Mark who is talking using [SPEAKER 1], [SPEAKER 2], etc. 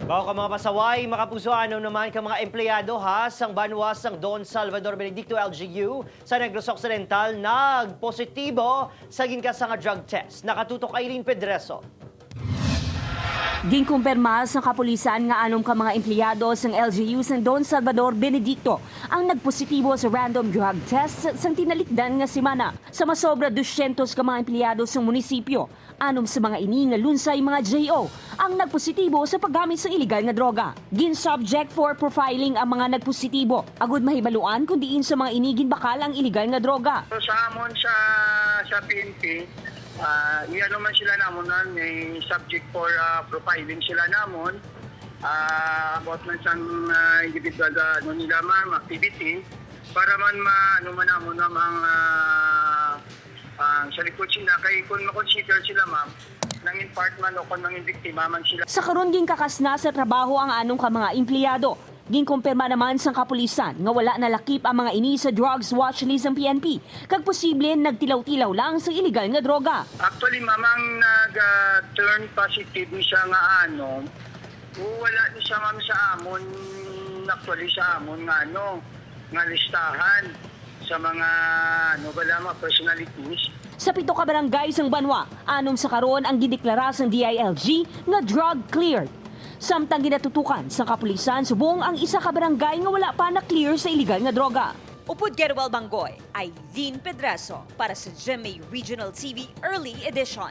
[SPEAKER 1] Bao ka mga pasaway, makapuso ano naman ka mga empleyado ha sang banwa sang Don Salvador Benedicto LGU sa Negros Occidental nagpositibo sa ginka nga drug test. Nakatutok Aileen Pedreso.
[SPEAKER 2] Ginkumpirma sa kapulisan nga anom ka mga empleyado sang LGU sang Don Salvador Benedicto ang nagpositibo sa random drug test sang tinalikdan nga semana. Sa masobra 200 ka mga empleyado sang munisipyo, anom sa mga ini nga lunsay mga JO ang nagpositibo sa paggamit sa illegal nga droga. Gin-subject for profiling ang mga nagpositibo. Agud mahibaluan kung diin sa mga ini ginbakal ang illegal nga droga.
[SPEAKER 3] So, sa amon sa PNP, iano man sila namon na may subject for profiling sila namon about man sang individual nila ma'am activity para man maano man namon na mga sa likod sila kay kung makonsider sila ma'am nang in part man o kung nang biktima man sila.
[SPEAKER 2] Sa karon ginkakas na sa trabaho ang anong ka mga empleyado. Ginkumpirma naman sa kapulisan nga wala nalakip ang mga ini sa drugs watch list ng PNP kag posible nagtilaw-tilaw lang sa illegal nga droga.
[SPEAKER 3] Actually mamang nag-turn positive ni siya nga ano wala ni siya ma'am sa amon actually sa amon nga ano nga listahan sa mga wala mga personalities.
[SPEAKER 2] Sa 7 ka barangay sang Banwa, anom sa karon ang gideklara sang DILG nga drug cleared. Samtang ginatutukan sa kapulisan subong ang isa ka barangay nga wala pa na clear sa illegal nga droga.
[SPEAKER 4] Upod Gerwal Banggoy, Aileen Pedreso para sa GMA Regional TV Early Edition.